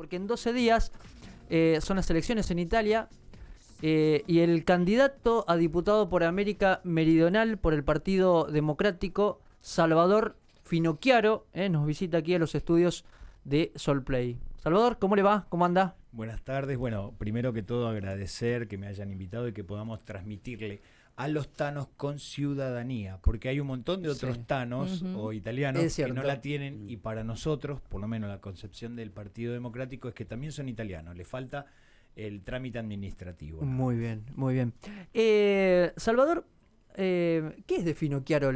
porque en 12 días son las elecciones en Italia y el candidato a diputado por América Meridional por el Partido Democrático, Salvador Finocchiaro, nos visita aquí a los estudios de Solplay. Salvador, ¿cómo le va? ¿Cómo anda? Buenas tardes. Bueno, primero que todo agradecer que me hayan invitado y que podamos transmitirle a los tanos con ciudadanía, porque hay un montón de otros tanos o italianos que no la tienen, y para nosotros, por lo menos la concepción del Partido Democrático es que también son italianos, le falta el trámite administrativo. Muy bien, muy bien. Salvador, ¿qué es de Finocchiaro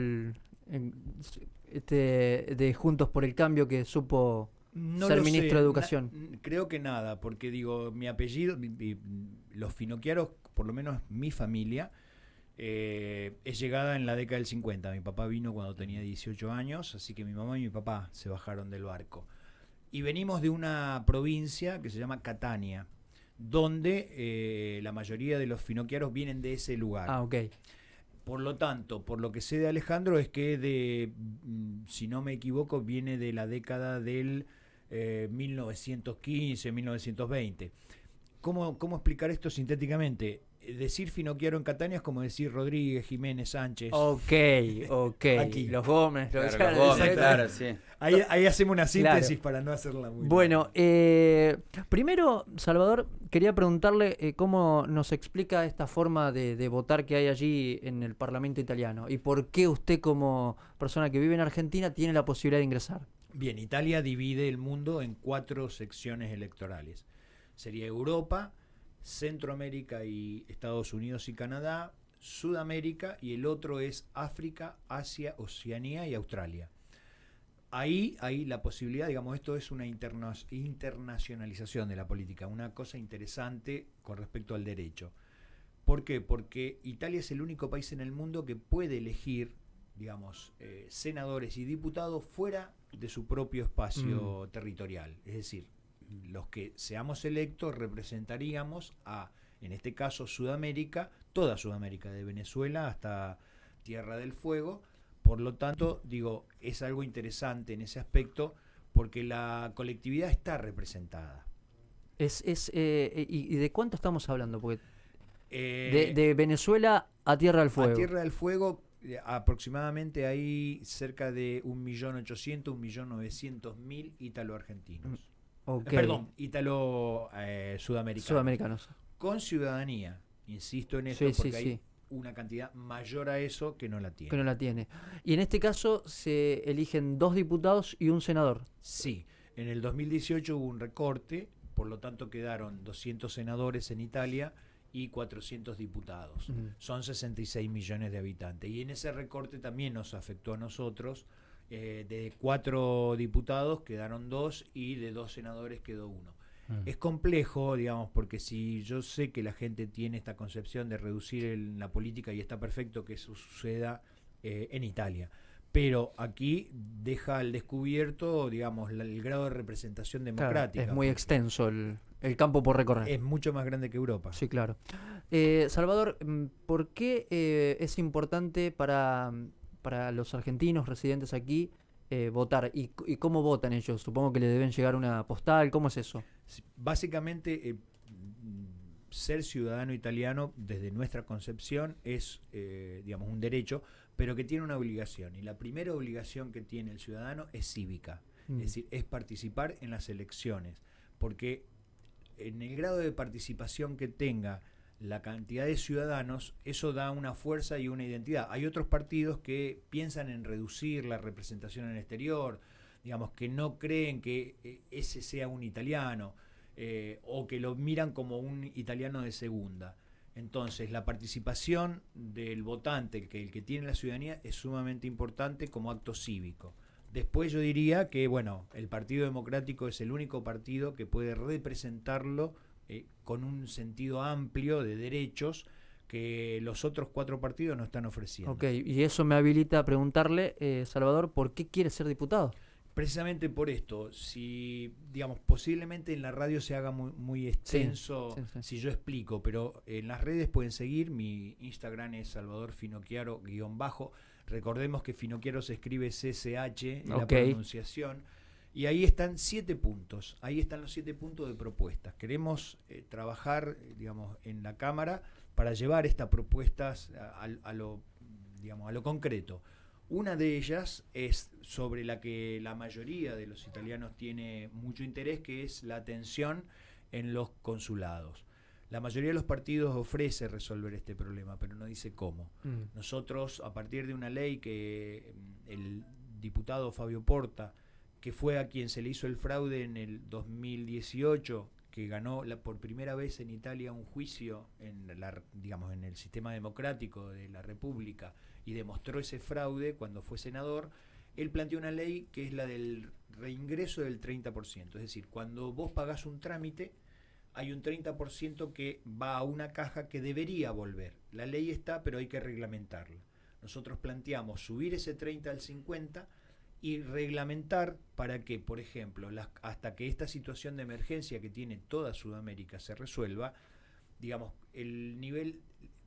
de Juntos por el Cambio que supo ser ministro de Educación? Creo que nada, porque digo, mi apellido, los Finocchiaros, por lo menos mi familia, es llegada en la década del 50. Mi papá vino cuando tenía 18 años, así que mi mamá y mi papá se bajaron del barco. Y venimos de una provincia que se llama Catania, donde la mayoría de los Finocchiaros vienen de ese lugar. Ah, ok. Por lo tanto, por lo que sé de Alejandro es que si no me equivoco, viene de la década del 1915, 1920. ¿Cómo explicar esto sintéticamente? Decir Finocchiaro en Catania es como decir Rodríguez, Jiménez, Sánchez. Ok. Aquí. Los Gómez. Claro, los Gómez, claro, sí. Ahí hacemos una síntesis, claro, para no hacerla muy bueno, primero, Salvador, quería preguntarle cómo nos explica esta forma de votar que hay allí en el Parlamento italiano y por qué usted, como persona que vive en Argentina, tiene la posibilidad de ingresar. Bien, Italia divide el mundo en 4 secciones electorales. Sería Europa, Centroamérica y Estados Unidos y Canadá, Sudamérica, y el otro es África, Asia, Oceanía y Australia. Ahí hay la posibilidad, digamos, esto es una internacionalización de la política, una cosa interesante con respecto al derecho. ¿Por qué? Porque Italia es el único país en el mundo que puede elegir, digamos, senadores y diputados fuera de su propio espacio territorial. Es decir, los que seamos electos representaríamos a, en este caso, Sudamérica, toda Sudamérica, de Venezuela hasta Tierra del Fuego. Por lo tanto, digo, es algo interesante en ese aspecto porque la colectividad está representada. ¿Y de cuánto estamos hablando? Porque de Venezuela a Tierra del Fuego. A Tierra del Fuego aproximadamente hay cerca de 1.800.000, 1.900.000 ítalo-argentinos. Okay. Perdón, sudamericanos. Con ciudadanía, insisto en esto, porque hay una cantidad mayor a eso que no la tiene. Y en este caso se eligen 2 diputados y un senador. Sí, en el 2018 hubo un recorte, por lo tanto quedaron 200 senadores en Italia y 400 diputados. Son 66 millones de habitantes. Y en ese recorte también nos afectó a nosotros. De 4 diputados quedaron 2 y de 2 senadores quedó 1. Es complejo, digamos, porque si yo sé que la gente tiene esta concepción de reducir la política, y está perfecto que eso suceda en Italia, pero aquí deja al descubierto, digamos, el grado de representación democrática. Claro, es muy extenso el campo por recorrer. Es mucho más grande que Europa. Sí, claro. Salvador, ¿por qué es importante para los argentinos residentes aquí votar? ¿Y cómo votan ellos? Supongo que le deben llegar una postal. ¿Cómo es eso? Básicamente, ser ciudadano italiano, desde nuestra concepción, es digamos, un derecho, pero que tiene una obligación. Y la primera obligación que tiene el ciudadano es cívica. Es decir, es participar en las elecciones. Porque en el grado de participación que tenga la cantidad de ciudadanos, eso da una fuerza y una identidad. Hay otros partidos que piensan en reducir la representación en el exterior, digamos, que no creen que ese sea un italiano, o que lo miran como un italiano de segunda. Entonces, la participación del votante, el que tiene la ciudadanía, es sumamente importante como acto cívico. Después yo diría que, bueno, el Partido Democrático es el único partido que puede representarlo con un sentido amplio de derechos que los otros 4 partidos no están ofreciendo. Ok, y eso me habilita a preguntarle, Salvador, ¿por qué quiere ser diputado? Precisamente por esto, si, digamos, posiblemente en la radio se haga muy extenso si yo explico, pero en las redes pueden seguir, mi Instagram es Salvador Finocchiaro _, recordemos que Finocchiaro se escribe CCH en la pronunciación. Y ahí están 7 puntos, ahí están los 7 puntos de propuestas. Queremos trabajar, digamos, en la Cámara para llevar estas propuestas a lo concreto. Una de ellas es sobre la que la mayoría de los italianos tiene mucho interés, que es la atención en los consulados. La mayoría de los partidos ofrece resolver este problema, pero no dice cómo. Nosotros, a partir de una ley que el diputado Fabio Porta, que fue a quien se le hizo el fraude en el 2018, que ganó por primera vez en Italia un juicio en el sistema democrático de la República y demostró ese fraude cuando fue senador, él planteó una ley que es la del reingreso del 30%. Es decir, cuando vos pagás un trámite, hay un 30% que va a una caja que debería volver. La ley está, pero hay que reglamentarla. Nosotros planteamos subir ese 30 al 50 y reglamentar para que, por ejemplo, hasta que esta situación de emergencia que tiene toda Sudamérica se resuelva, digamos, el nivel,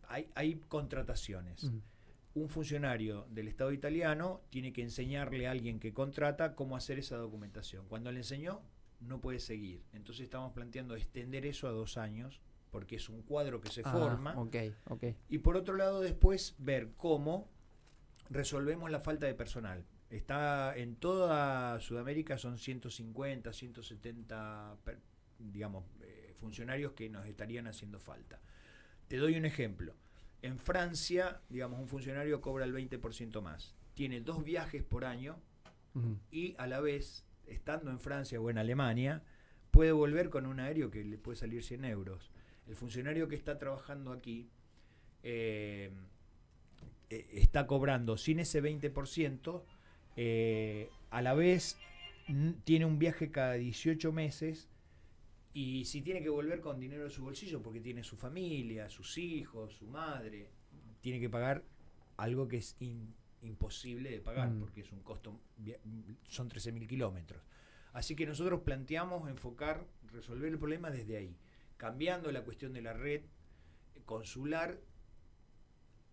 hay contrataciones. Un funcionario del Estado italiano tiene que enseñarle a alguien que contrata cómo hacer esa documentación. Cuando le enseñó, no puede seguir. Entonces estamos planteando extender eso a 2 años, porque es un cuadro que se forma. Okay. Y por otro lado, después ver cómo resolvemos la falta de personal. Está en toda Sudamérica, son 150, 170 funcionarios que nos estarían haciendo falta. Te doy un ejemplo. En Francia, digamos, un funcionario cobra el 20% más. Tiene 2 viajes por año y a la vez, estando en Francia o en Alemania, puede volver con un aéreo que le puede salir 100 euros. El funcionario que está trabajando aquí está cobrando sin ese 20%, a la vez tiene un viaje cada 18 meses y si tiene que volver con dinero de su bolsillo porque tiene su familia, sus hijos, su madre, tiene que pagar algo que es imposible de pagar porque es un costo, son 13.000 kilómetros. Así que nosotros planteamos resolver el problema desde ahí, cambiando la cuestión de la red consular,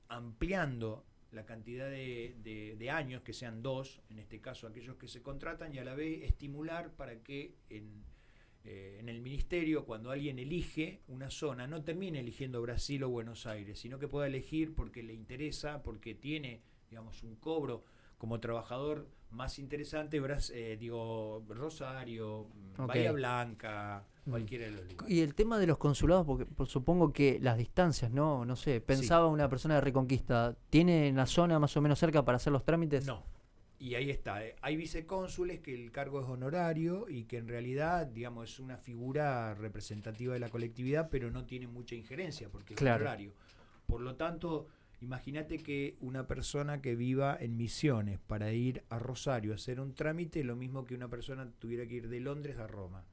ampliando la cantidad de años, que sean 2, en este caso aquellos que se contratan, y a la vez estimular para que en el ministerio, cuando alguien elige una zona, no termine eligiendo Brasil o Buenos Aires, sino que pueda elegir porque le interesa, porque tiene, digamos, un cobro como trabajador más interesante, Rosario, Bahía Blanca, cualquiera de los lugares. Y el tema de los consulados, porque supongo que las distancias, no sé, pensaba una persona de Reconquista, ¿tiene la zona más o menos cerca para hacer los trámites? No. Y ahí está. Hay vicecónsules que el cargo es honorario y que en realidad, digamos, es una figura representativa de la colectividad, pero no tiene mucha injerencia porque es honorario. Por lo tanto, imagínate que una persona que viva en Misiones para ir a Rosario a hacer un trámite, lo mismo que una persona tuviera que ir de Londres a Roma.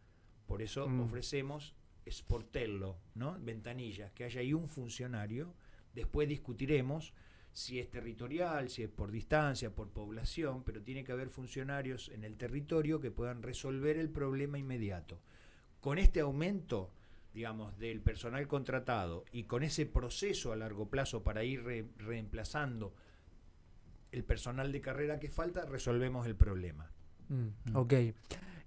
Por eso ofrecemos sportello, ¿no? Ventanillas, que haya ahí un funcionario. Después discutiremos si es territorial, si es por distancia, por población, pero tiene que haber funcionarios en el territorio que puedan resolver el problema inmediato. Con este aumento, digamos, del personal contratado y con ese proceso a largo plazo para ir reemplazando el personal de carrera que falta, resolvemos el problema. Ok.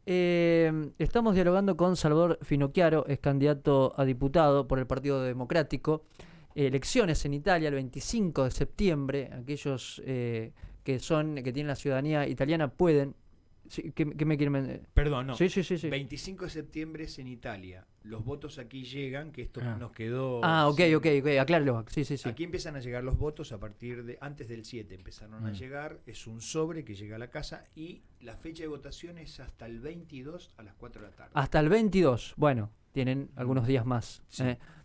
Estamos dialogando con Salvador Finocchiaro, es candidato a diputado por el Partido Democrático. Elecciones en Italia el 25 de septiembre. Aquellos que tienen la ciudadanía italiana pueden... ¿Qué me quieren...? Perdón, no. Sí. 25 de septiembre es en Italia. Los votos aquí llegan, que esto nos quedó... Ok, acláralo. Sí. Aquí empiezan a llegar los votos a partir de... Antes del 7 empezaron a llegar. Es un sobre que llega a la casa y la fecha de votación es hasta el 22 a las 4 de la tarde. Hasta el 22. Bueno, tienen algunos días más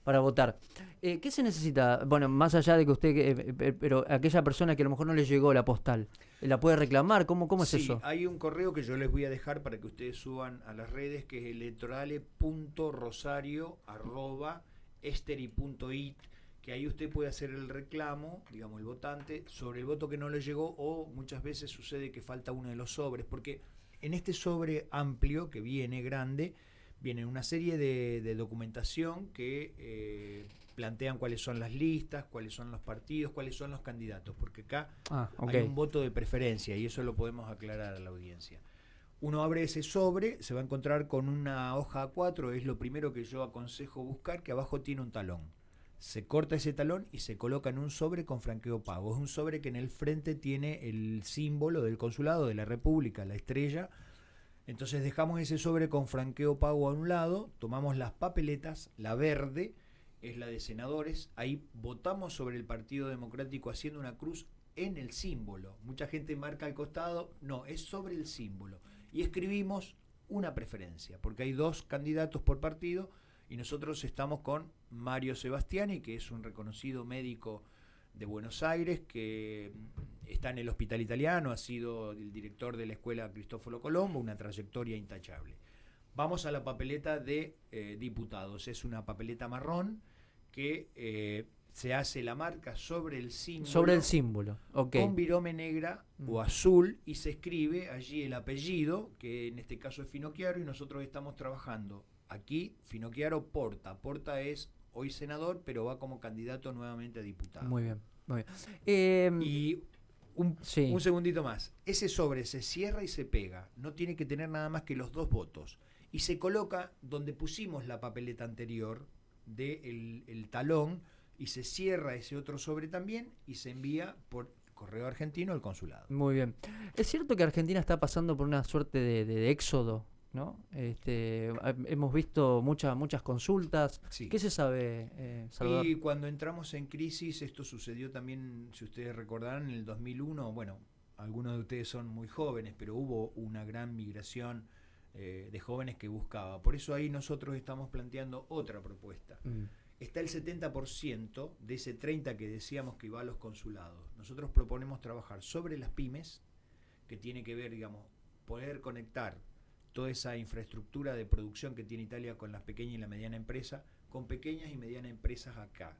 para votar. ¿Qué se necesita? Bueno, más allá de que usted... pero aquella persona que a lo mejor no le llegó la postal, ¿la puede reclamar? ¿Cómo es eso? Hay un correo que yo les voy a dejar para que ustedes suban a las redes, que es electorale.rosario@esteri.it, que ahí usted puede hacer el reclamo, digamos, el votante, sobre el voto que no le llegó, o muchas veces sucede que falta uno de los sobres, porque en este sobre amplio que viene, grande, viene una serie de documentación que plantean cuáles son las listas, cuáles son los partidos, cuáles son los candidatos, porque acá hay un voto de preferencia y eso lo podemos aclarar a la audiencia. Uno abre ese sobre, se va a encontrar con una hoja A4, es lo primero que yo aconsejo buscar, que abajo tiene un talón. Se corta ese talón y se coloca en un sobre con franqueo pago. Es un sobre que en el frente tiene el símbolo del consulado, de la República, la estrella. Entonces dejamos ese sobre con franqueo pago a un lado, tomamos las papeletas, la verde es la de senadores, ahí votamos sobre el Partido Democrático haciendo una cruz en el símbolo. Mucha gente marca al costado, no, es sobre el símbolo. Y escribimos una preferencia, porque hay 2 candidatos por partido y nosotros estamos con Mario Sebastiani, que es un reconocido médico de Buenos Aires, que está en el Hospital Italiano, ha sido el director de la Escuela Cristóforo Colombo, una trayectoria intachable. Vamos a la papeleta de diputados, es una papeleta marrón que se hace la marca sobre el símbolo. Sobre el símbolo, ok. Con virome negra o azul, y se escribe allí el apellido, que en este caso es Finocchiaro, y nosotros estamos trabajando aquí, Finocchiaro Porta. Porta es hoy senador, pero va como candidato nuevamente a diputado. Muy bien, muy bien. Y un segundito más. Ese sobre se cierra y se pega. No tiene que tener nada más que los 2 votos. Y se coloca donde pusimos la papeleta anterior del talón, y se cierra ese otro sobre también y se envía por correo argentino al consulado. Muy bien. Es cierto que Argentina está pasando por una suerte de éxodo, ¿no? Hemos visto muchas consultas. Sí. ¿Qué se sabe, Salvador? Y cuando entramos en crisis, esto sucedió también, si ustedes recordarán, en el 2001, bueno, algunos de ustedes son muy jóvenes, pero hubo una gran migración de jóvenes que buscaba. Por eso ahí nosotros estamos planteando otra propuesta. Está el 70% de ese 30% que decíamos que iba a los consulados. Nosotros proponemos trabajar sobre las pymes, que tiene que ver, digamos, poder conectar toda esa infraestructura de producción que tiene Italia con las pequeñas y la mediana empresa, con pequeñas y medianas empresas acá,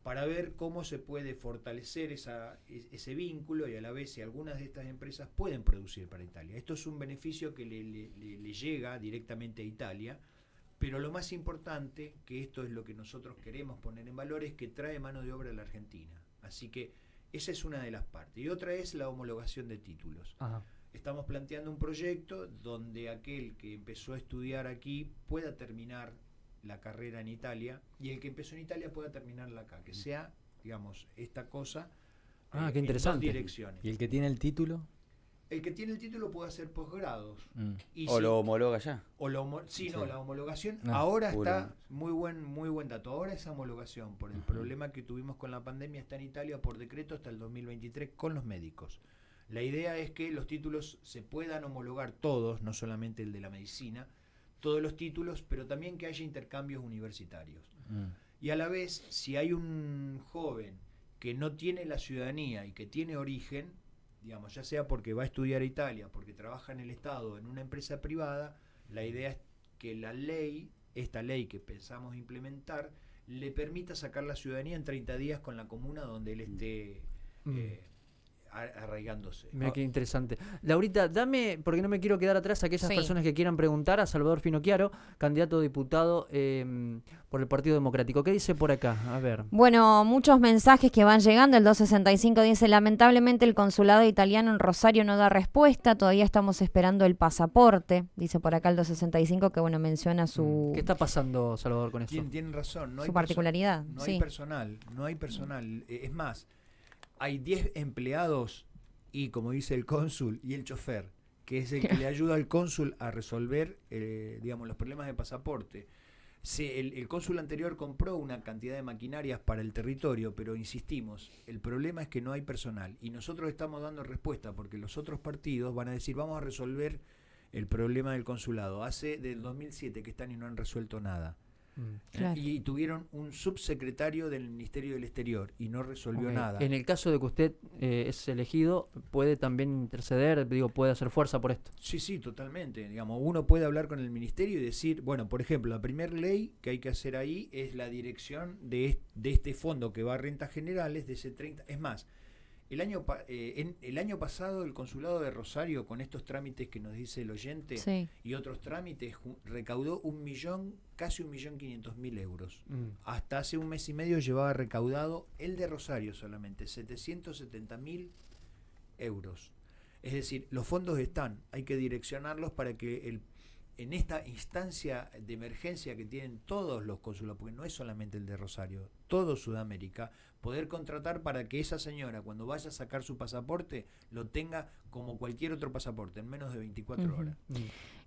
para ver cómo se puede fortalecer ese vínculo y a la vez si algunas de estas empresas pueden producir para Italia. Esto es un beneficio que le llega directamente a Italia, pero lo más importante, que esto es lo que nosotros queremos poner en valor, es que trae mano de obra a la Argentina. Así que esa es una de las partes. Y otra es la homologación de títulos. Ajá. Estamos planteando un proyecto donde aquel que empezó a estudiar aquí pueda terminar la carrera en Italia, y el que empezó en Italia pueda terminarla acá, que sea, digamos, esta cosa qué interesante. en 2 direcciones. ¿Y el que tiene el título? El que tiene el título puede hacer posgrados. Y o lo homologa ya. La homologación No, ahora está muy buen dato. Ahora esa homologación, por el problema que tuvimos con la pandemia, está en Italia por decreto hasta el 2023 con los médicos. La idea es que los títulos se puedan homologar todos, no solamente el de la medicina, todos los títulos, pero también que haya intercambios universitarios. Y a la vez, si hay un joven que no tiene la ciudadanía y que tiene origen, digamos, ya sea porque va a estudiar a Italia, porque trabaja en el Estado, en una empresa privada, la idea es que esta ley que pensamos implementar, le permita sacar la ciudadanía en 30 días con la comuna donde él esté arraigándose. Mira qué interesante. Laurita, dame, porque no me quiero quedar atrás, aquellas Sí. personas que quieran preguntar a Salvador Finocchiaro, candidato a diputado por el Partido Democrático. ¿Qué dice por acá? A ver. Bueno, muchos mensajes que van llegando. El 265 dice, lamentablemente el consulado italiano en Rosario no da respuesta, todavía estamos esperando el pasaporte. Dice por acá el 265 que, bueno, menciona su, ¿Qué está pasando, Salvador, con eso? Tienen razón. No su hay particularidad. No Sí. hay personal. Es más, hay 10 empleados y, como dice el cónsul, y el chofer, que es el que le ayuda al cónsul a resolver, digamos, los problemas de pasaporte. El cónsul anterior compró una cantidad de maquinarias para el territorio, pero insistimos, el problema es que no hay personal. Y nosotros estamos dando respuesta porque los otros partidos van a decir, vamos a resolver el problema del consulado. Hace del 2007 que están y no han resuelto nada. Claro. Y tuvieron un subsecretario del Ministerio del Exterior y no resolvió Ok. nada. En el caso de que usted es elegido, puede también interceder, puede hacer fuerza por esto. Sí, totalmente. Digamos, uno puede hablar con el ministerio y decir, bueno, por ejemplo, la primera ley que hay que hacer ahí es la dirección de este fondo que va a rentas generales de ese 30. Es más, el año pasado el consulado de Rosario, con estos trámites que nos dice el oyente Sí. y otros trámites, recaudó casi 1.500.000 euros. Hasta hace un mes y medio llevaba recaudado el de Rosario solamente 770.000 euros. Es decir, los fondos están, hay que direccionarlos para que en esta instancia de emergencia que tienen todos los consulados, porque no es solamente el de Rosario, todo Sudamérica, poder contratar para que esa señora, cuando vaya a sacar su pasaporte, lo tenga como cualquier otro pasaporte, en menos de 24 horas.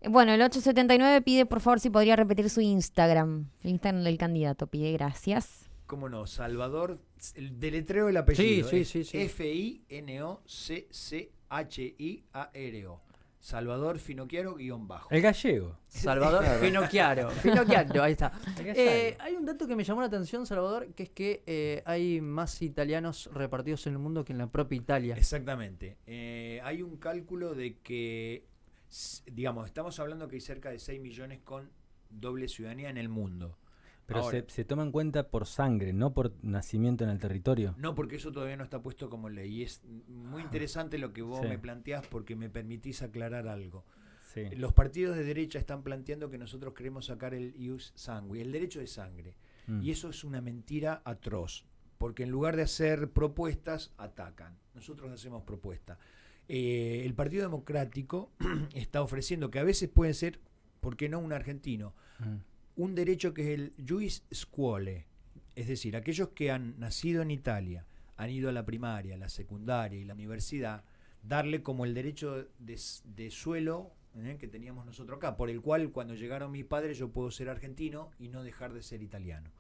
Bueno, el 879 pide, por favor, si podría repetir su Instagram. El Instagram del candidato pide, gracias. ¿Cómo no? Salvador, el deletreo del apellido. Sí. Finocchiaro. Salvador Finocchiaro _. El gallego. Salvador Finocchiaro. Ahí está. gallo. Hay un dato que me llamó la atención, Salvador, que es que hay más italianos repartidos en el mundo que en la propia Italia. Exactamente. Hay un cálculo de que, digamos, estamos hablando que hay cerca de 6 millones con doble ciudadanía en el mundo. Pero Ahora, se toma en cuenta por sangre, no por nacimiento en el territorio. no, porque eso todavía no está puesto como ley. Y es muy interesante lo que vos Sí. me planteás porque me permitís aclarar algo. Sí. Los partidos de derecha están planteando que nosotros queremos sacar el ius sanguis, el derecho de sangre. Y eso es una mentira atroz, porque en lugar de hacer propuestas, atacan. Nosotros hacemos propuestas. El Partido Democrático está ofreciendo, que a veces puede ser, ¿por qué no un argentino? Un derecho que es el ius scholae, es decir, aquellos que han nacido en Italia, han ido a la primaria, la secundaria y la universidad, darle como el derecho de suelo que teníamos nosotros acá, por el cual cuando llegaron mis padres yo puedo ser argentino y no dejar de ser italiano.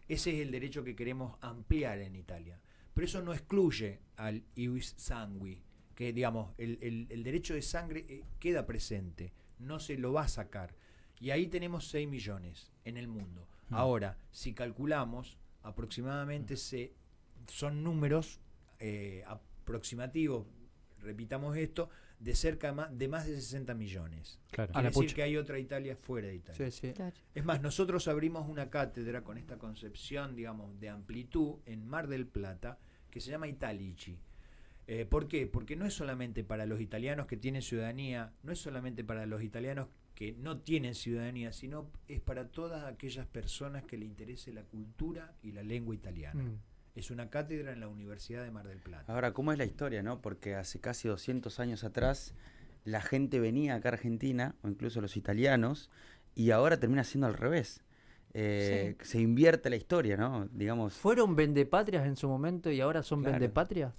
Ese es el derecho que queremos ampliar en Italia. Pero eso no excluye al ius sanguis, que digamos, el derecho de sangre queda presente, no se lo va a sacar. Y ahí tenemos 6 millones en el mundo. Ahora, si calculamos, aproximadamente son números aproximativos, repitamos esto, de cerca de más de 60 millones. Claro. Quiere la decir pucha. que hay otra Italia fuera de Italia. Sí. Claro. Es más, nosotros abrimos una cátedra con esta concepción, digamos, de amplitud en Mar del Plata, que se llama Italici. ¿Por qué? Porque no es solamente para los italianos que tienen ciudadanía, no es solamente para los italianos que no tienen ciudadanía, sino es para todas aquellas personas que le interese la cultura y la lengua italiana. Es una cátedra en la Universidad de Mar del Plata. Ahora, ¿cómo es la historia, no? Porque hace casi 200 años atrás la gente venía acá a Argentina, o incluso los italianos, y ahora termina siendo al revés. Se invierte la historia, ¿no? Digamos. ¿Fueron vendepatrias en su momento y ahora son Claro. vendepatrias?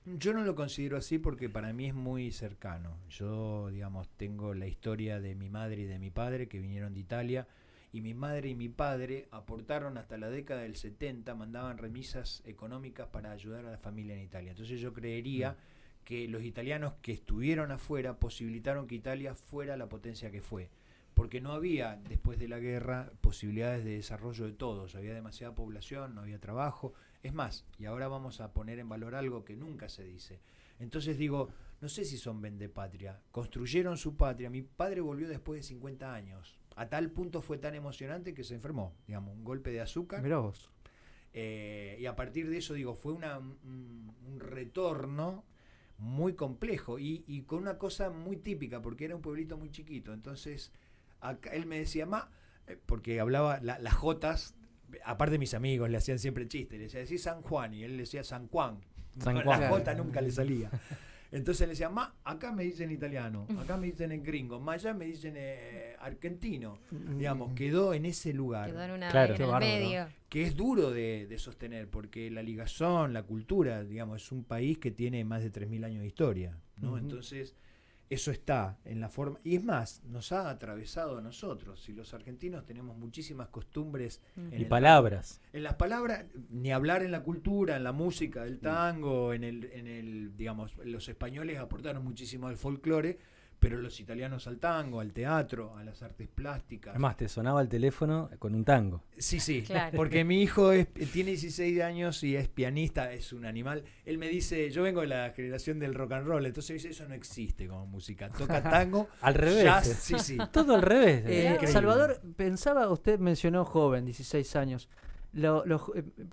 Yo no lo considero así porque para mí es muy cercano. Yo, digamos, tengo la historia de mi madre y de mi padre que vinieron de Italia, y mi madre y mi padre aportaron hasta la década del 70, mandaban remisas económicas para ayudar a la familia en Italia. Entonces yo creería que los italianos que estuvieron afuera posibilitaron que Italia fuera la potencia que fue. Porque no había, después de la guerra, posibilidades de desarrollo de todos. Había demasiada población, no había trabajo. Es más, y ahora vamos a poner en valor algo que nunca se dice. Entonces digo, no sé si son vendepatria. Construyeron su patria. Mi padre volvió después de 50 años. A tal punto fue tan emocionante que se enfermó. Digamos, un golpe de azúcar. Mirá vos. Y a partir de eso, digo, fue un retorno muy complejo y con una cosa muy típica, porque era un pueblito muy chiquito. Entonces, acá él me decía, porque hablaba las jotas, aparte mis amigos le hacían siempre chistes, le decía, decís San Juan, y él le decía San Juan. San Juan. La jota nunca le salía. Entonces le decía, acá me dicen italiano, acá me dicen en gringo, allá me dicen argentino. Digamos, quedó en ese lugar. Quedó en una Claro. en Qué el bárbaro. medio. Que es duro de sostener, porque la ligazón, la cultura, digamos, es un país que tiene más de 3.000 años de historia, ¿no? Entonces, eso está en la forma, y es más, nos ha atravesado a nosotros. Si los argentinos tenemos muchísimas costumbres en Y el- palabras. en las palabras, ni hablar en la cultura, en la música del tango, en el digamos, los españoles aportaron muchísimo al folclore, pero los italianos al tango, al teatro, a las artes plásticas. Además, te sonaba el teléfono con un tango. Sí, Claro. porque mi hijo tiene 16 años y es pianista, es un animal. Él me dice, yo vengo de la generación del rock and roll, entonces dice, eso no existe como música. Toca tango, Al revés. jazz, sí. Todo al revés. Increíble. Salvador, pensaba, usted mencionó joven, 16 años.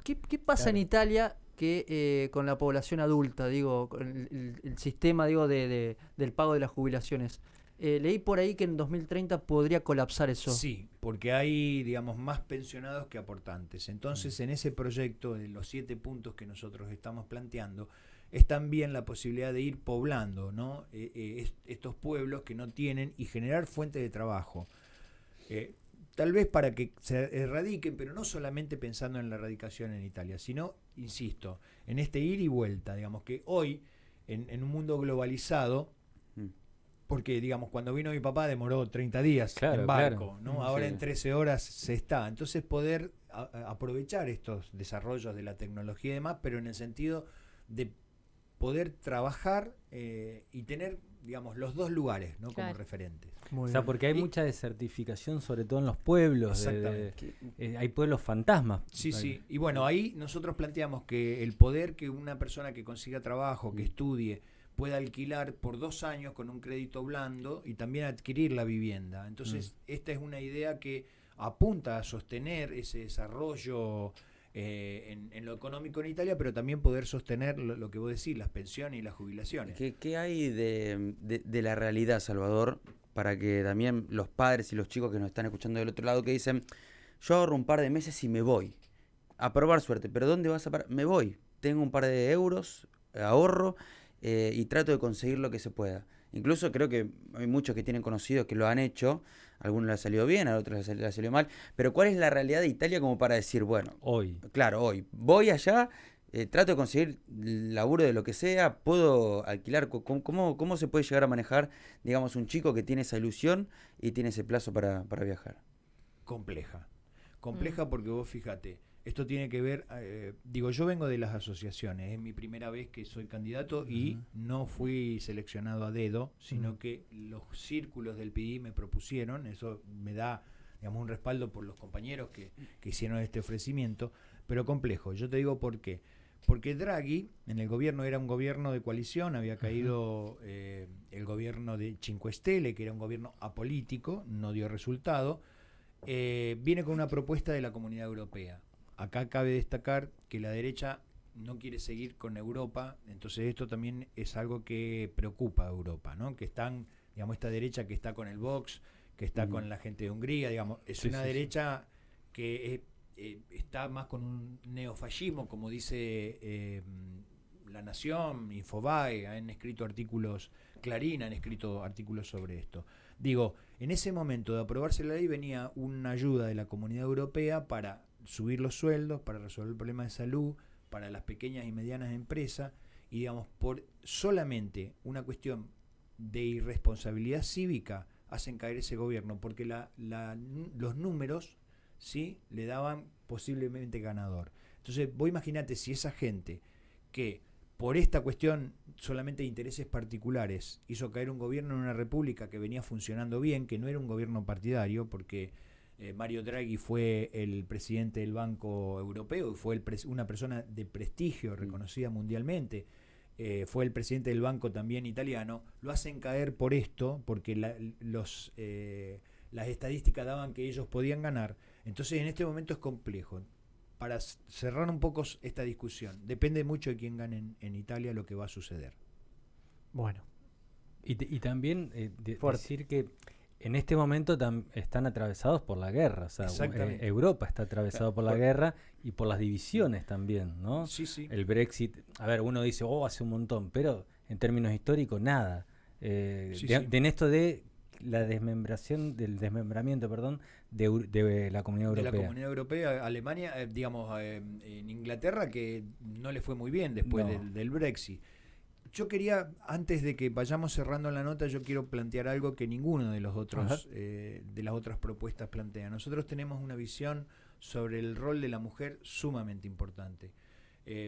¿Qué pasa en Italia que con la población adulta, digo, con el sistema, digo, del pago de las jubilaciones? Leí por ahí que en 2030 podría colapsar eso. Sí, porque hay, digamos, más pensionados que aportantes. Entonces, en ese proyecto de los 7 puntos que nosotros estamos planteando, es también la posibilidad de ir poblando, ¿no? Estos pueblos que no tienen y generar fuentes de trabajo. Tal vez para que se erradiquen, pero no solamente pensando en la erradicación en Italia, sino, insisto, en este ir y vuelta, digamos que hoy, en un mundo globalizado, porque, digamos, cuando vino mi papá demoró 30 días Claro, en barco, claro. ¿no? Ahora Sí. en 13 horas se está. Entonces poder aprovechar estos desarrollos de la tecnología y demás, pero en el sentido de poder trabajar y tener, digamos, los dos lugares, ¿no? Claro. Como referentes. Muy O sea, bien. porque hay Y- mucha desertificación, sobre todo en los pueblos. Exactamente. Hay pueblos fantasmas. Sí, sí. Y bueno, ahí nosotros planteamos que el poder que una persona que consiga trabajo, que estudie, pueda alquilar por 2 años con un crédito blando y también adquirir la vivienda. Entonces, esta es una idea que apunta a sostener ese desarrollo en lo económico en Italia, pero también poder sostener lo que vos decís, las pensiones y las jubilaciones. ¿Qué hay de la realidad, Salvador, para que también los padres y los chicos que nos están escuchando del otro lado que dicen, yo ahorro un par de meses y me voy a probar suerte, pero ¿dónde vas a parar? Me voy, tengo un par de euros, ahorro y trato de conseguir lo que se pueda. Incluso creo que hay muchos que tienen conocidos que lo han hecho, a algunos les ha salido bien, a otros les ha salido mal, pero ¿cuál es la realidad de Italia como para decir, bueno, Hoy. claro, hoy voy allá, trato de conseguir laburo de lo que sea, puedo alquilar, ¿cómo se puede llegar a manejar, digamos, un chico que tiene esa ilusión y tiene ese plazo para viajar? Compleja. Compleja porque vos fíjate, esto tiene que ver, digo, yo vengo de las asociaciones, es mi primera vez que soy candidato y no fui seleccionado a dedo, sino que los círculos del PDI me propusieron, eso me da, digamos, un respaldo por los compañeros que hicieron este ofrecimiento, pero complejo. Yo te digo por qué. Porque Draghi, en el gobierno, era un gobierno de coalición, había caído el gobierno de Cinque Stelle, que era un gobierno apolítico, no dio resultado, viene con una propuesta de la Comunidad Europea. Acá cabe destacar que la derecha no quiere seguir con Europa, entonces esto también es algo que preocupa a Europa, ¿no? Que están, digamos, esta derecha que está con el Vox, que está con la gente de Hungría, digamos, es Sí, una sí, sí. derecha que está más con un neofascismo, como dice La Nación, Infobae, han escrito artículos, Clarín han escrito artículos sobre esto. Digo, en ese momento de aprobarse la ley venía una ayuda de la Comunidad Europea para subir los sueldos, para resolver el problema de salud, para las pequeñas y medianas empresas, y digamos, por solamente una cuestión de irresponsabilidad cívica hacen caer ese gobierno, porque los números, ¿sí?, le daban posiblemente ganador. Entonces, vos imaginate si esa gente que por esta cuestión solamente de intereses particulares hizo caer un gobierno en una república que venía funcionando bien, que no era un gobierno partidario, porque Mario Draghi fue el presidente del Banco Europeo y fue una persona de prestigio reconocida mundialmente, fue el presidente del banco también italiano, lo hacen caer por esto, porque las estadísticas daban que ellos podían ganar. Entonces en este momento es complejo. Para cerrar un poco esta discusión, depende mucho de quién gane en Italia lo que va a suceder. Bueno, Y también Fuerte. decir que en este momento están atravesados por la guerra. O sea, Exactamente. Europa está atravesado por la guerra y por las divisiones también, ¿no? Sí, sí. El Brexit, a ver, uno dice, hace un montón, pero en términos históricos, nada. Sí, En esto de la desmembramiento, perdón, de la Comunidad De Europea. la Comunidad Europea, Alemania, digamos, en Inglaterra, que no le fue muy bien después No. del Brexit. Yo quería, antes de que vayamos cerrando la nota, yo quiero plantear algo que ninguno de los otros de las otras propuestas plantea. Nosotros tenemos una visión sobre el rol de la mujer sumamente importante,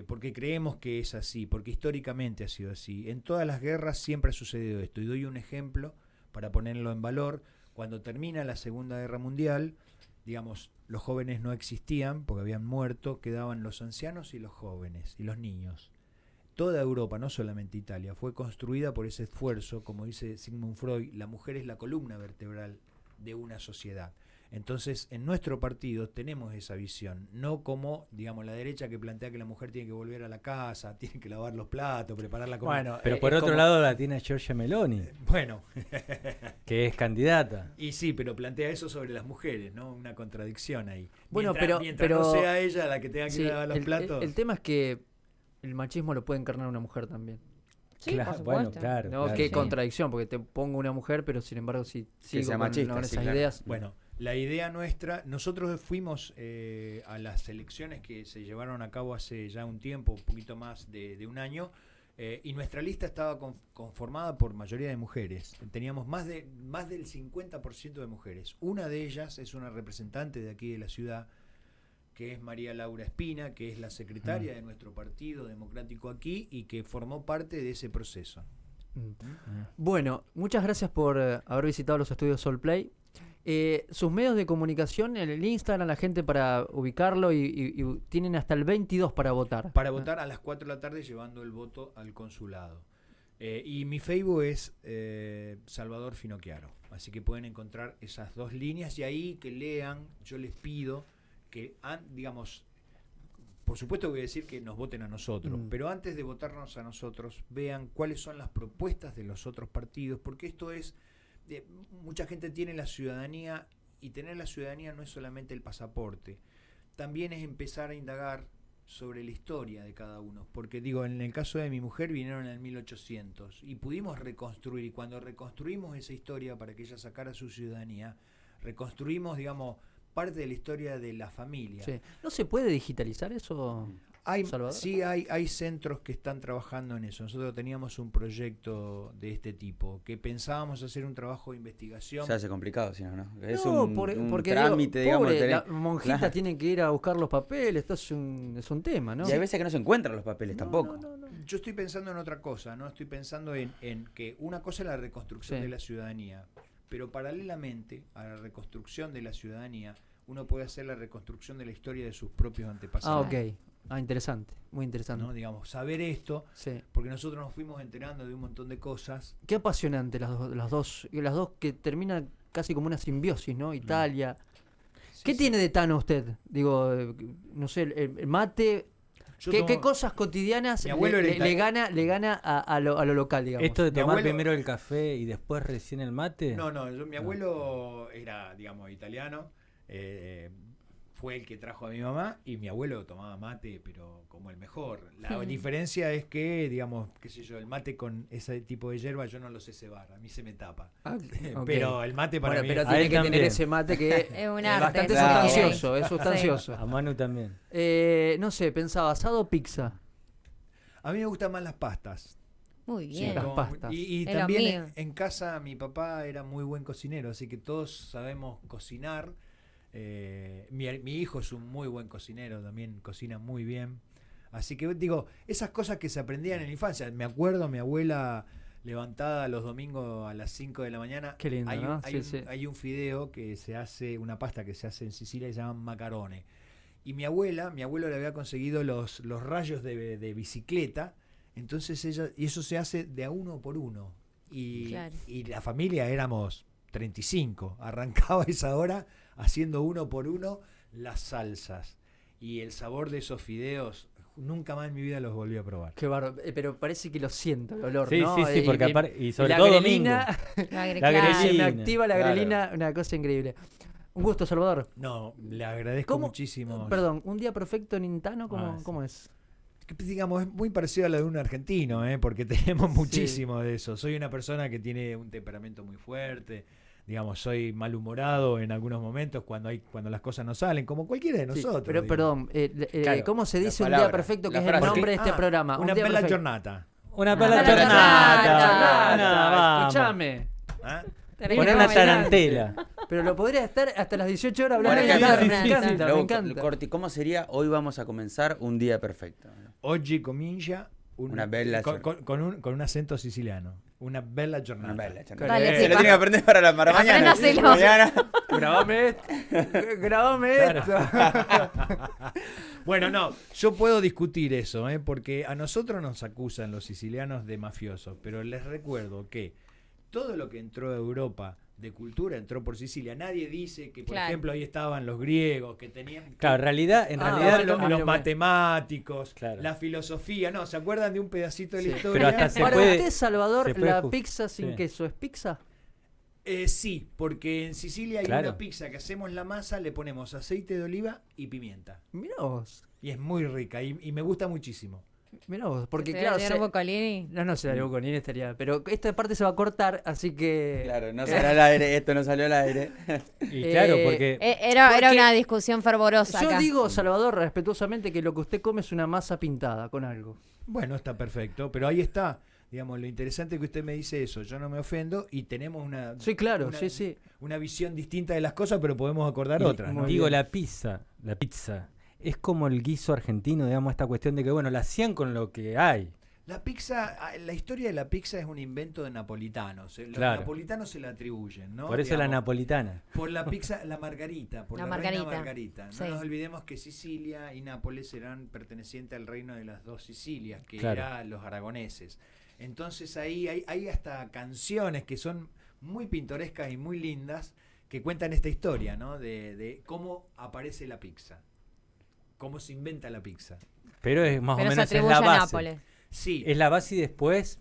porque creemos que es así, porque históricamente ha sido así. En todas las guerras siempre ha sucedido esto, y doy un ejemplo para ponerlo en valor. Cuando termina la Segunda Guerra Mundial, digamos, los jóvenes no existían porque habían muerto, quedaban los ancianos y los jóvenes y los niños. Toda Europa, no solamente Italia, fue construida por ese esfuerzo, como dice Sigmund Freud, la mujer es la columna vertebral de una sociedad. Entonces, en nuestro partido tenemos esa visión, no como, digamos, la derecha que plantea que la mujer tiene que volver a la casa, tiene que lavar los platos, preparar la comida. Bueno, Pero por es otro como- lado la tiene Giorgia Meloni, Bueno, que es candidata. y sí, pero plantea eso sobre las mujeres, ¿no? Una contradicción ahí. Bueno, mientras pero no sea ella la que tenga que Sí, lavar los platos. el tema es que el machismo lo puede encarnar una mujer también. Sí, Claro, por bueno, supuesto. claro. No, claro, qué sí. contradicción, porque te pongo una mujer, pero sin embargo si sigo sea con, machista, con sí, esas claro. ideas. Bueno, la idea nuestra, nosotros fuimos a las elecciones que se llevaron a cabo hace ya un tiempo, un poquito más de un año, y nuestra lista estaba conformada por mayoría de mujeres. Teníamos más del 50% de mujeres. Una de ellas es una representante de aquí de la ciudad, que es María Laura Espina, que es la secretaria de nuestro partido democrático aquí y que formó parte de ese proceso. Bueno, muchas gracias por haber visitado los estudios Solplay. Sus medios de comunicación, en el Instagram, la gente para ubicarlo y tienen hasta el 22 para votar. Para votar a las 4 de la tarde llevando el voto al consulado. Y mi Facebook es Salvador Finocchiaro. Así que pueden encontrar esas dos líneas y ahí que lean, yo les pido que, digamos, por supuesto voy a decir que nos voten a nosotros, pero antes de votarnos a nosotros, vean cuáles son las propuestas de los otros partidos, porque esto es, mucha gente tiene la ciudadanía, y tener la ciudadanía no es solamente el pasaporte, también es empezar a indagar sobre la historia de cada uno, porque digo, en el caso de mi mujer vinieron en el 1800 y pudimos reconstruir, y cuando reconstruimos esa historia para que ella sacara su ciudadanía, reconstruimos, digamos, parte de la historia de la familia. Sí. ¿No se puede digitalizar eso, Salvador? Sí, hay centros que están trabajando en eso. Nosotros teníamos un proyecto de este tipo, que pensábamos hacer un trabajo de investigación. Se hace complicado, si no, ¿no? Es No, un porque trámite, digo, digamos. pobre, la monjita tiene que ir a buscar los papeles, esto es un tema, ¿no? Y hay veces que no se encuentran los papeles tampoco. Yo estoy pensando en otra cosa, ¿no? Estoy pensando en que una cosa es la reconstrucción Sí. de la ciudadanía, pero paralelamente a la reconstrucción de la ciudadanía, uno puede hacer la reconstrucción de la historia de sus propios antepasados. Ok. Interesante, muy interesante. ¿No? Digamos, saber esto, Sí. porque nosotros nos fuimos enterando de un montón de cosas. Qué apasionante las dos que terminan casi como una simbiosis, ¿no? Italia. Sí, ¿Qué sí. tiene de Tano usted? Digo, no sé, el mate. Yo ¿Qué tomo- cosas cotidianas Mi abuelo era le gana a lo local, digamos? Esto de Mi tomar abuelo- primero el café y después recién el mate. No, mi abuelo era, digamos, italiano. Fue el que trajo a mi mamá y mi abuelo tomaba mate, pero como el mejor. La diferencia es que, digamos, qué sé yo, el mate con ese tipo de hierba yo no lo sé cebar, a mí se me tapa. Ok. Pero el mate para Bueno, mí pero es- A tiene él que tener también. ese mate que Es un es arte, bastante sí. sustancioso, es Sí. sustancioso. A Manu también. No sé, pensaba, asado o pizza. A mí me gustan más las pastas. Muy Sí, bien. las Como- pastas. Y Es lo también mío. en casa mi papá era muy buen cocinero, así que todos sabemos cocinar. Mi hijo es un muy buen cocinero, también cocina muy bien. Así que digo, esas cosas que se aprendían en la infancia. Me acuerdo mi abuela levantada los domingos a las 5 de la mañana. Qué lindo, hay, ¿no? hay, Sí, un, sí. hay un fideo que se hace, una pasta que se hace en Sicilia y se llaman macarone. Y mi abuelo le había conseguido los rayos de bicicleta. Entonces y eso se hace de a uno por uno. Y, Claro. y la familia éramos 35. Arrancaba esa hora haciendo uno por uno las salsas. Y el sabor de esos fideos, nunca más en mi vida los volví a probar. Qué bárbaro. Pero parece que lo siento, el olor, Sí, ¿no? sí, sí, porque y sobre la todo grelina, La La claro. se me grelina, activa la claro. grelina, una cosa increíble. Un gusto, Salvador. No, le agradezco ¿Cómo? muchísimo. Perdón, un día perfecto en Intano, Ah, sí. ¿cómo es? Que, digamos, es muy parecido a lo de un argentino, porque tenemos muchísimo de eso. Soy una persona que tiene un temperamento muy fuerte. Digamos, soy malhumorado en algunos momentos cuando las cosas no salen, como cualquiera de Sí, nosotros. pero digo. perdón, Claro, ¿cómo se la dice un palabra, día perfecto que la es el frase. nombre de este Ah, programa? Una un día bella perfecto. giornata. una Una bella bella jornada. giornata. Vamos. Escuchame. ¿Ah? Tenemos Poner una que bailar. tarantela. Pero lo podría estar hasta las 18 horas Por hablando de ejemplo, guitarra. sí, Me sí, encanta, me Luego, encanta. Corti, ¿cómo sería? Hoy vamos a comenzar un día perfecto. Oggi comincia Una bella con un acento siciliano. Una bella giornata. Una bella charla. Dale, Se lo Flipa. tiene que aprender para mañana. Apréndaselo. Mañana. Grabame esto. Grabame esto. Bueno, no, yo puedo discutir eso, porque a nosotros nos acusan los sicilianos de mafiosos, pero les recuerdo que todo lo que entró a Europa de cultura entró por Sicilia. Nadie dice que, por Claro. ejemplo, ahí estaban los griegos, que tenían... Claro, en realidad bueno, los bueno. matemáticos, Claro. la filosofía, no, ¿se acuerdan de un pedacito de la Sí. historia? Pero hasta se Para puede- usted, Salvador, se puede la ju- pizza sin sí. queso, ¿es pizza? Sí, porque en Sicilia hay Claro. una pizza que hacemos la masa, le ponemos aceite de oliva y pimienta. Mirá vos. Y es muy rica y me gusta muchísimo. Mirá vos, porque ¿Se claro... la dieron Boccolini? No, se la dio con estaría. Pero esta parte se va a cortar, así que... Claro, no salió al aire, esto no salió al aire. Y claro, porque Era Porque una discusión fervorosa Yo acá. digo, Salvador, respetuosamente, que lo que usted come es una masa pintada con algo. Bueno, está perfecto, pero ahí está. Digamos, lo interesante es que usted me dice eso, yo no me ofendo y tenemos una, Sí, claro, una, sí. una visión distinta de las cosas, pero podemos acordar y otras. ¿no? digo, bien. la pizza es como el guiso argentino, digamos, esta cuestión de que, bueno, la hacían con lo que hay. La pizza, la historia de la pizza es un invento de napolitanos. Los Claro. napolitanos se la atribuyen, ¿no? Por eso la Digamos, napolitana. por la pizza, la margarita, por La la, reina margarita, Margarita. No sí. nos olvidemos que Sicilia y Nápoles eran pertenecientes al reino de las dos Sicilias, que Claro. eran los aragoneses. Entonces ahí hay hasta canciones que son muy pintorescas y muy lindas que cuentan esta historia, ¿no? De cómo aparece la pizza, cómo se inventa la pizza. Pero es más Pero o se menos es atribuye la a base. Nápoles. Sí, Es la base y después,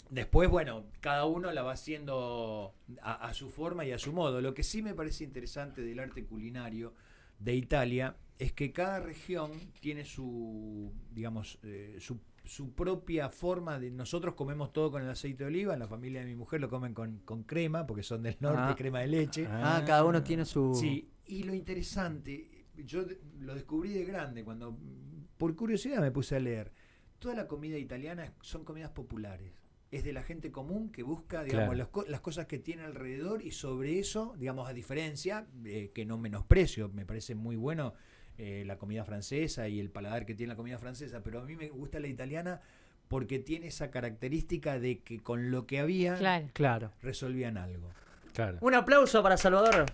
después, bueno, cada uno la va haciendo a su forma y a su modo. Lo que sí me parece interesante del arte culinario de Italia es que cada región tiene su, digamos, su propia forma de... Nosotros comemos todo con el aceite de oliva, en la familia de mi mujer lo comen con crema, porque son del norte, Ah. crema de leche. Cada uno tiene su... Sí, y lo interesante, yo lo descubrí de grande, cuando por curiosidad me puse a leer. Toda la comida italiana son comidas populares. Es de la gente común que busca, digamos, Claro. las cosas que tiene alrededor y sobre eso, digamos, a diferencia, que no menosprecio, me parece muy bueno la comida francesa y el paladar que tiene la comida francesa, pero a mí me gusta la italiana porque tiene esa característica de que con lo que había Claro. resolvían algo. claro. Un aplauso para Salvador.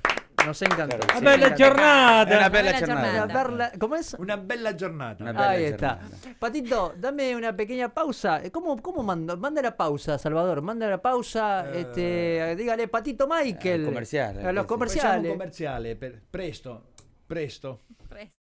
Nos encanta. Claro, ¡A sí. bella Una giornata! bella Una giornata. Una perla- ¿Cómo es? Una bella giornata. Una bella Ahí está. giornata. Patito, dame una pequeña pausa. ¿Cómo mando? Manda la pausa, Salvador. Manda la pausa. Dígale, Patito Michael. Comercial. A los Facciamo un comerciales. commerciale, presto. Pues,